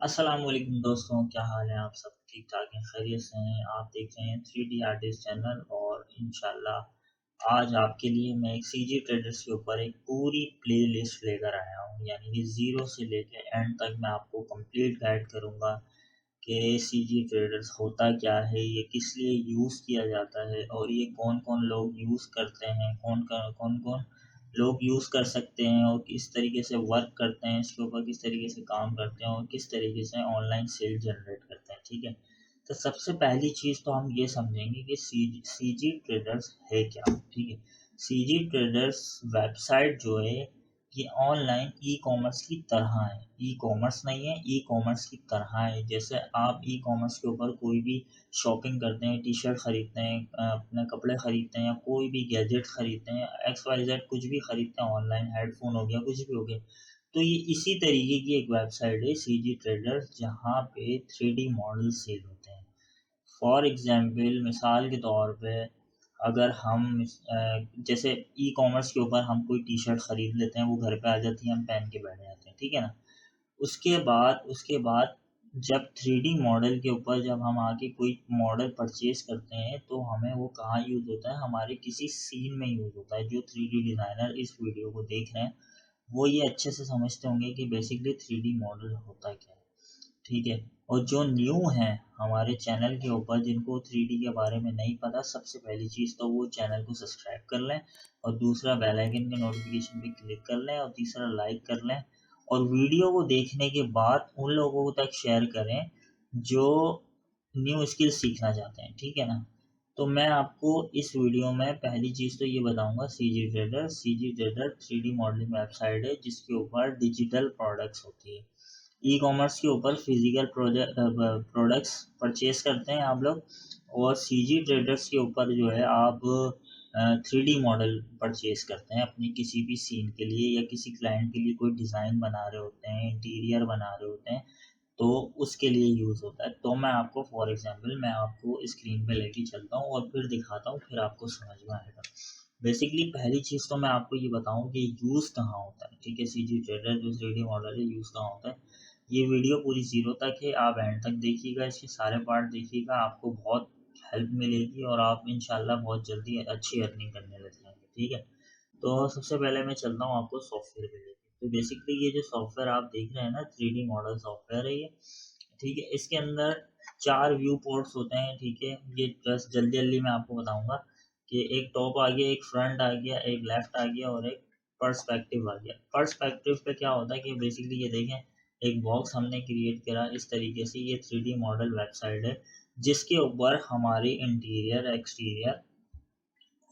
अस्सलाम वालेकुम दोस्तों, क्या हाल है? आप सब ठीक-ठाक हैं, खैरियत से हैं? आप देख रहे हैं 3D आर्टिस्ट चैनल और इंशाल्लाह आज आपके लिए मैं एक सीजी ट्रेडर्स के ऊपर एक पूरी प्लेलिस्ट लेकर आया हूँ। यानी कि ज़ीरो से लेके एंड तक मैं आपको कंप्लीट गाइड करूँगा कि सीजी ट्रेडर्स होता क्या है, ये किस लिए यूज़ किया जाता है और ये कौन-कौन लोग यूज़ करते हैं, कौन-कौन लोग यूज़ कर सकते हैं और किस तरीके से वर्क करते हैं, इसके ऊपर किस तरीके से काम करते हैं और किस तरीके से ऑनलाइन सेल जनरेट करते हैं, ठीक है? तो सबसे पहली चीज़ तो हम ये समझेंगे कि सीजी ट्रेडर्स है क्या, ठीक है? सीजी ट्रेडर्स वेबसाइट जो है ये ऑनलाइन ई-कॉमर्स की तरह है। ई-कॉमर्स नहीं है, ई-कॉमर्स की तरह है। जैसे आप ई-कॉमर्स के ऊपर कोई भी शॉपिंग करते हैं, टी-शर्ट खरीदते हैं, अपने कपड़े खरीदते हैं या कोई भी गैजेट खरीदते हैं, एक्स वाई ज़ेड कुछ भी खरीदते हैं ऑनलाइन, हेडफ़ोन हो गया, कुछ भी हो गया। तो ये इसी तरीके की एक वेबसाइट है सीजी ट्रेडर्स जहाँ पे 3D मॉडल सेल होते हैं। फॉर एग्ज़ाम्पल मिसाल के तौर पे अगर हम जैसे ई-कॉमर्स के ऊपर हम कोई टी-शर्ट खरीद लेते हैं, वो घर पे आ जाती है, हम पहन के बैठ जाते हैं, ठीक है ना? उसके बाद जब 3D मॉडल के ऊपर जब हम आके कोई मॉडल परचेज़ करते हैं, तो हमें वो कहाँ यूज़ होता है, हमारे किसी सीन में यूज़ होता है। जो 3D डिज़ाइनर इस वीडियो को देख रहे हैं, वो ये अच्छे से समझते होंगे कि बेसिकली 3D मॉडल होता क्या है। ठीक है? और जो न्यू हैं हमारे चैनल के ऊपर जिनको 3D के बारे में नहीं पता, सबसे पहली चीज़ तो वो चैनल को सब्सक्राइब कर लें और दूसरा बेल आइकन के नोटिफ़िकेशन पे क्लिक कर लें और तीसरा लाइक कर लें और वीडियो को देखने के बाद उन लोगों तक शेयर करें जो न्यू स्किल सीखना चाहते हैं, ठीक है ना? तो मैं आपको इस वीडियो में पहली चीज़ तो ये बताऊँगा CG trader 3D modelling website है जिसके ऊपर डिजिटल प्रोडक्ट्स होती है। ई-कॉमर्स के ऊपर फिजिकल प्रोडक्ट्स परचेज़ करते हैं आप लोग और सीजी ट्रेडर्स के ऊपर जो है आप 3D मॉडल परचेज़ करते हैं अपनी किसी भी सीन के लिए या किसी क्लाइंट के लिए कोई डिज़ाइन बना रहे होते हैं, इंटीरियर बना रहे होते हैं, तो उसके लिए यूज़ होता है। तो मैं आपको फॉर एग्ज़ाम्पल मैं आपको स्क्रीन पे लेके चलता हूँ और फिर दिखाता हूँ, फिर आपको समझ में आएगा। बेसिकली पहली चीज़ तो मैं आपको ये बताऊँ कि यूज़ कहाँ होता है, ठीक है? सीजी ट्रेडर जो 3D मॉडल है यूज़ कहाँ होता है? ये वीडियो पूरी ज़ीरो तक है, आप एंड तक देखिएगा, इसके सारे पार्ट देखिएगा, आपको बहुत हेल्प मिलेगी और आप इंशाल्लाह बहुत जल्दी अच्छी अर्निंग करने लग जाएँगे, ठीक है? तो सबसे पहले मैं चलता हूँ आपको सॉफ्टवेयर पे लेके। तो बेसिकली ये जो सॉफ्टवेयर आप देख रहे हैं ना 3D मॉडल सॉफ्टवेयर है ये, ठीक है? इसके अंदर 4 व्यू पोर्ट्स होते हैं, ठीक है? ये जस्ट जल्दी-जल्दी मैं आपको बताऊँगा कि एक टॉप आ गया, एक फ्रंट आ गया, एक लेफ्ट आ गया और एक पर्सपेक्टिव आ गया। पर्सपेक्टिव पे क्या होता है कि बेसिकली ये देखें, एक बॉक्स हमने क्रिएट करा इस तरीके से ये 3D मॉडल वेबसाइट है, जिसके ऊपर हमारी इंटीरियर, एक्सटीरियर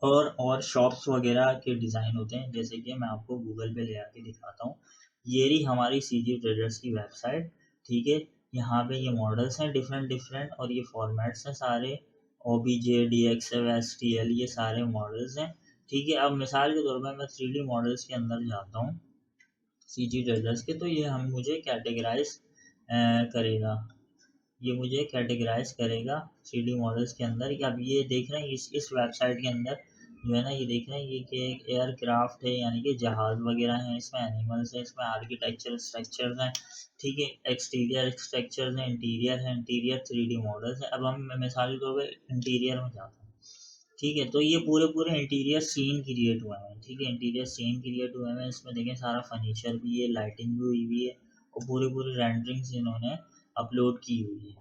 और शॉप्स वगैरह के डिज़ाइन होते हैं, जैसे कि मैं आपको गूगल पे ले आके दिखाता हूँ। ये रही हमारी सीजी ट्रेडर्स की वेबसाइट, ठीक है? यहाँ पे ये मॉडल्स हैं डिफ़रेंट-डिफ़रेंट और ये फ़ॉर्मेट्स हैं सारे ओबीजे, डीएक्सएफ, एसटीएल ये सारे मॉडल्स हैं, ठीक है? अब मिसाल के तौर पे मैं 3D मॉडल्स के अंदर जाता हूँ, सीजी ट्रेडर्स के, तो ये हम मुझे कैटेगराइज़ करेगा। ये मुझे कैटेगराइज़ करेगा 3D मॉडल्स के अंदर कि अब ये देख रहे हैं इस वेबसाइट के अंदर जो है ना ये देख रहे हैं ये कि एक एयरक्राफ्ट है यानी कि जहाज़ वग़ैरह हैं, इसमें एनिमल्स हैं, इसमें आर्किटेक्चरल स्ट्रक्चर्स हैं, ठीक है? एक्सटीरियर स्ट्रक्चर्स हैं, इंटीरियर 3D मॉडल्स हैं। अब हम मैं मिसाल के तौर पे इंटीरियर में जाता हूँ, ठीक है? तो ये पूरे-पूरे इंटीरियर सीन क्रिएट हुए हैं, ठीक है? इंटीरियर सीन क्रिएट हुए हैं, इसमें देखें सारा फर्नीचर भी है, लाइटिंग भी हुई हुई है और पूरी-पूरी रेंडरिंग्स इन्होंने अपलोड की हुई है।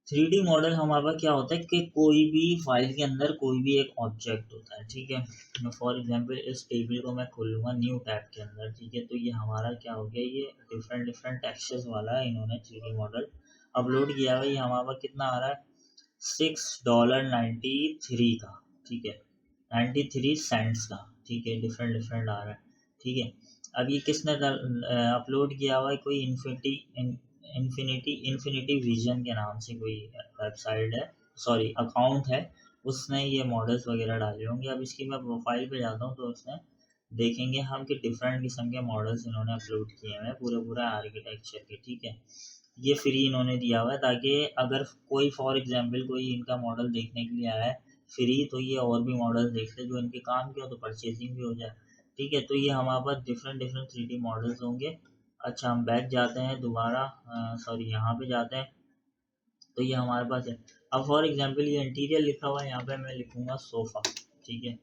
3D मॉडल हमारे पास क्या होता है कि कोई भी फ़ाइल के अंदर कोई भी एक ऑब्जेक्ट होता है, ठीक है? मैं फॉर एग्ज़ाम्पल इस टेबल को मैं खोलूँगा न्यू टैब के अंदर, ठीक है? तो ये हमारा क्या हो गया ये डिफ़रेंट टेक्सचर्स वाला इन्होंने 3D मॉडल अपलोड किया हुआ है। ये हमारे पास कितना आ रहा है $6.93 का, ठीक है? 93 सेंट्स का, ठीक है? डिफ़रेंट आ रहा है, ठीक है? अब ये किसने अपलोड किया हुआ है कोई इन्फिनिटी विज़न के नाम से कोई वेबसाइट है, सॉरी अकाउंट है, उसने ये मॉडल्स वग़ैरह डाले होंगे। अब इसकी मैं प्रोफ़ाइल पे जाता हूँ तो उसने देखेंगे हम कि डिफ़रेंट किस्म के मॉडल्स इन्होंने अपलोड किए हुए हैं, पूरे-पूरा आर्किटेक्चर के, ठीक है? ये फ्री इन्होंने दिया हुआ है ताकि अगर कोई फॉर एग्ज़ाम्पल कोई इनका मॉडल देखने के लिए आया है फ्री, तो ये और भी मॉडल्स देख ले जो इनके काम के हो तो परचेज़िंग भी हो जाए, ठीक है? तो ये हमारे पास डिफ़रेंट 3D मॉडल्स होंगे। अच्छा, हम बैक जाते हैं दोबारा, सॉरी यहाँ पे जाते हैं, तो ये हमारे पास है। अब फॉर एग्जांपल ये इंटीरियर लिखा हुआ है, यहाँ पे मैं लिखूँगा सोफ़ा, ठीक है।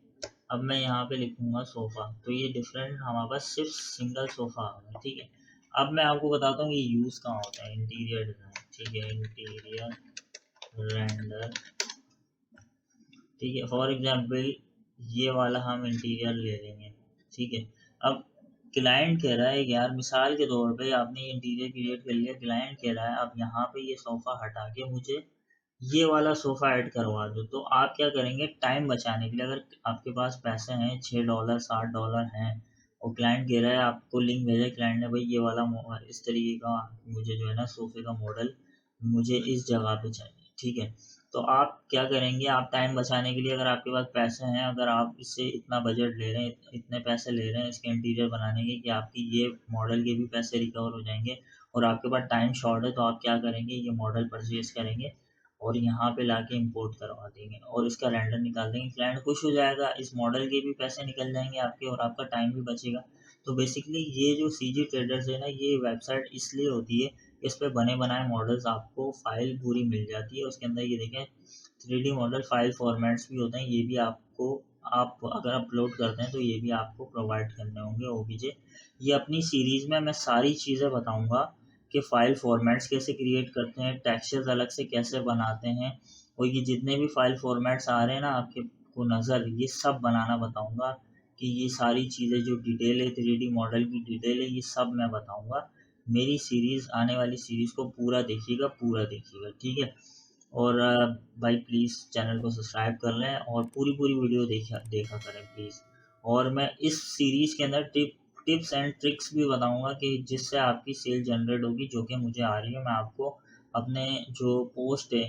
अब मैं यहाँ पे लिखूँगा सोफ़ा, तो ये डिफरेंट हमारे पास सिर्फ सिंगल सोफ़ा आ गया, ठीक है। अब मैं आपको बताता हूँ ये यूज़ कहाँ होता है, इंटीरियर डिज़ाइन, ठीक है, इंटीरियर रेंडर, ठीक है। फॉर एग्जांपल ये वाला हम इंटीरियर ले लेंगे, ठीक है। अब क्लाइंट कह रहा है यार, मिसाल के तौर पे आपने इंटीरियर क्रिएट कर लिया, क्लाइंट कह रहा है अब यहाँ पे ये सोफ़ा हटा के मुझे ये वाला सोफ़ा ऐड करवा दो। तो आप क्या करेंगे, टाइम बचाने के लिए, अगर आपके पास पैसे हैं $6 $7 हैं और क्लाइंट कह रहा है, आपको लिंक भेजा है क्लाइंट ने, भाई ये वाला इस तरीके का मुझे जो है ना सोफ़े का मॉडल मुझे इस जगह पे चाहिए, ठीक है। तो आप क्या करेंगे, आप टाइम बचाने के लिए, अगर आपके पास पैसे हैं, अगर आप इससे इतना बजट ले रहे हैं, इतने पैसे ले रहे हैं इसके इंटीरियर बनाने के, कि आपकी ये मॉडल के भी पैसे रिकवर हो जाएंगे और आपके पास टाइम शॉर्ट है, तो आप क्या करेंगे, ये मॉडल परचेज करेंगे और यहाँ पे लाके इंपोर्ट करवा देंगे और इसका रेंडर निकाल देंगे। क्लाइंट खुश हो जाएगा, इस मॉडल के भी पैसे निकल जाएंगे आपके और आपका टाइम भी बचेगा। तो बेसिकली ये जो सीजी ट्रेडर्स है ना, ये वेबसाइट इसलिए होती है, इस पे बने बनाए मॉडल्स आपको फाइल पूरी मिल जाती है। उसके अंदर ये देखें 3D मॉडल फाइल फॉर्मेट्स भी होते हैं, ये भी आपको, आप अगर अपलोड करते हैं तो ये भी आपको प्रोवाइड करने होंगे ओबीजे। ये अपनी सीरीज़ में मैं सारी चीज़ें बताऊंगा कि फ़ाइल फॉर्मेट्स कैसे क्रिएट करते हैं, टेक्सचर्स अलग से कैसे बनाते हैं, और ये जितने भी फ़ाइल फॉर्मेट्स आ रहे हैं ना आपके को नज़र, ये सब बनाना बताऊंगा, कि ये सारी चीज़ें जो डिटेल है 3D मॉडल की डिटेल है, ये सब मैं बताऊंगा। मेरी सीरीज़, आने वाली सीरीज़ को पूरा देखिएगा, ठीक है। और भाई प्लीज़ चैनल को सब्सक्राइब कर लें और पूरी वीडियो देखा देखा करें प्लीज़। और मैं इस सीरीज़ के अंदर टिप्स एंड ट्रिक्स भी बताऊंगा कि जिससे आपकी सेल जनरेट होगी, जो कि मुझे आ रही है। मैं आपको अपने जो पोस्ट है,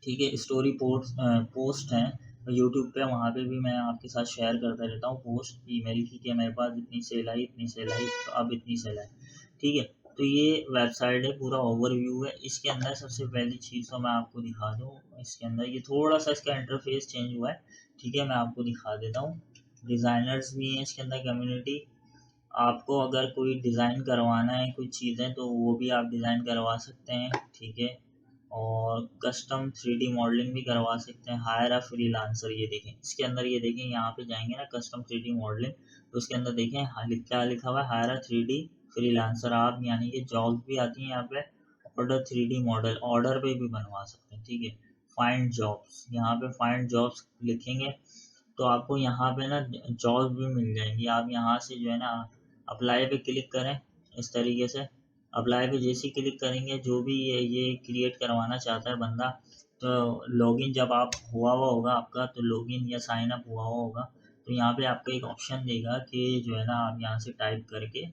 ठीक है, स्टोरी पोस्ट हैं यूट्यूब पे, वहाँ पे भी मैं आपके साथ शेयर करता रहता हूँ पोस्ट ईमेल की, कि मेरे पास इतनी सेल आई, इतनी सेल आई, तो अब इतनी सेल आई, ठीक है। तो ये वेबसाइट है, पूरा ओवरव्यू है। इसके अंदर सबसे पहली चीज़ तो मैं आपको दिखा दूँ, इसके अंदर ये थोड़ा सा इसका इंटरफेस चेंज हुआ है, ठीक है, मैं आपको दिखा देता हूँ। डिज़ाइनर्स भी हैं इसके अंदर, कम्युनिटी, आपको अगर कोई डिज़ाइन करवाना है कुछ चीज़ें, तो वो भी आप डिज़ाइन करवा सकते हैं, ठीक है। और कस्टम 3D मॉडलिंग भी करवा सकते हैं। हायर अ फ्रीलांसर, ये देखें इसके अंदर, ये देखें यहाँ पे जाएंगे ना कस्टम 3D मॉडलिंग, तो उसके अंदर देखें क्या लिखा हुआ है, हायर अ 3D फ्रीलांसर। आप यानी कि जॉब भी आती हैं यहाँ पे, ऑर्डर 3D मॉडल ऑर्डर पे भी बनवा सकते हैं, ठीक है। फाइंड जॉब्स, यहाँ पे फाइंड जॉब्स लिखेंगे तो आपको यहाँ पे ना जॉब भी मिल जाएंगी। आप यहाँ से जो है ना अप्लाई पे क्लिक करें, इस तरीके से अप्लाई पे जैसे ही क्लिक करेंगे, जो भी ये क्रिएट करवाना चाहता है बंदा, तो लॉगिन जब आप हुआ होगा आपका, तो लॉगिन या साइन अप हुआ होगा, तो यहाँ पे आपको एक ऑप्शन देगा कि जो है ना आप यहाँ से टाइप करके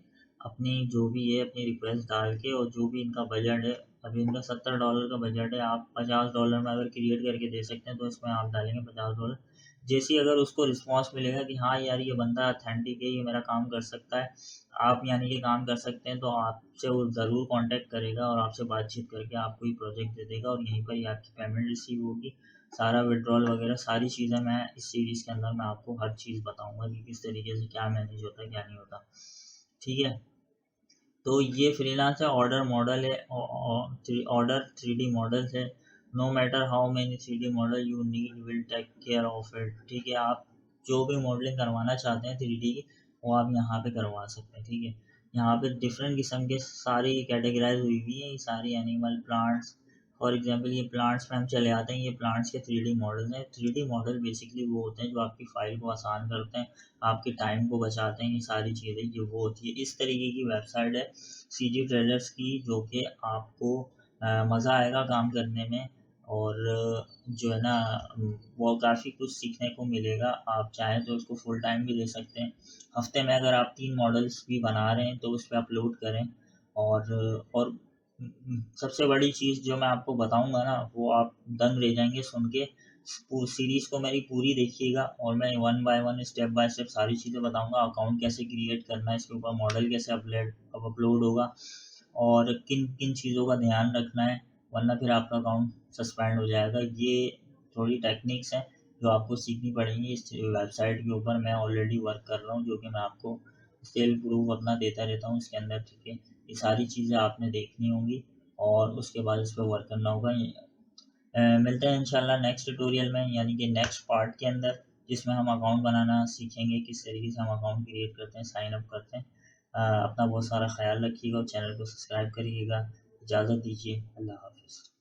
अपनी जो भी है अपनी रिक्वेस्ट डाल के, और जो भी इनका बजट है, अभी इनका $70 का बजट है, आप $50 में अगर क्रिएट करके दे सकते हैं, तो इसमें आप डालेंगे $50। जैसे ही अगर उसको रिस्पॉन्स मिलेगा कि हाँ यार ये बंदा अथेंटिक है, ये मेरा काम कर सकता है, आप यानी कि काम कर सकते हैं, तो आपसे वो ज़रूर कांटेक्ट करेगा और आपसे बातचीत करके आपको ये प्रोजेक्ट दे देगा, और यहीं पर ही आपकी पेमेंट रिसीव होगी। सारा विड्रॉल वगैरह सारी चीज़ें मैं इस सीरीज़ के अंदर मैं आपको हर चीज़ बताऊंगा कि किस तरीके से क्या मैनेज होता है, क्या नहीं होता, ठीक है। तो ये फ्रीलांस है, ऑर्डर मॉडल है, ऑर्डर 3D मॉडल्स है। No matter how many 3D model you need will take care of it, ठीक है। आप जो भी मॉडलिंग करवाना चाहते हैं 3D की, वो आप यहाँ पे करवा सकते हैं, ठीक है। यहाँ पे डिफरेंट किस्म के सारी कैटेगराइज हुई हुई है, ये सारी एनिमल, प्लांट्स। फॉर एग्जांपल ये प्लांट्स में हम चले आते हैं, ये प्लांट्स के 3D मॉडल्स हैं। 3D मॉडल बेसिकली वो होते हैं जो आपकी फाइल को आसान करते हैं, आपके टाइम को बचाते हैं, ये सारी चीज़ें ये वो होती है। इस तरीके की वेबसाइट है सीजी ट्रेडर्स की, जो कि आपको मज़ा आएगा काम करने में, और जो है ना वो काफ़ी कुछ सीखने को मिलेगा। आप चाहें तो उसको फुल टाइम भी ले सकते हैं। हफ्ते में अगर आप 3 मॉडल्स भी बना रहे हैं तो उस पर अपलोड करें। और सबसे बड़ी चीज़ जो मैं आपको बताऊंगा ना, वो आप दंग रह जाएंगे सुन के। सीरीज़ को मेरी पूरी देखिएगा और मैं one by one step by step सारी चीज़ें बताऊंगा। अकाउंट कैसे क्रिएट करना है, इसके ऊपर मॉडल कैसे अपलोड होगा, और किन किन चीज़ों का ध्यान रखना है, वरना फिर आपका अकाउंट सस्पेंड हो जाएगा। ये थोड़ी टेक्निक्स हैं जो आपको सीखनी पड़ेंगी। इस वेबसाइट के ऊपर मैं ऑलरेडी वर्क कर रहा हूँ, जो कि मैं आपको सेल प्रूफ अपना देता रहता हूँ इसके अंदर, ठीक है। ये सारी चीज़ें आपने देखनी होंगी और उसके बाद इस पर वर्क करना होगा। मिलते हैं इंशाल्लाह नेक्स्ट ट्यूटोरियल में, यानी कि नेक्स्ट पार्ट के अंदर, जिसमें हम अकाउंट बनाना सीखेंगे, किस तरीके से हम अकाउंट क्रिएट करते हैं, साइन अप करते हैं। अपना बहुत सारा ख्याल रखिएगा और चैनल को सब्सक्राइब करिएगा। इजाज़त दीजिए, अल्लाह हाफिज़।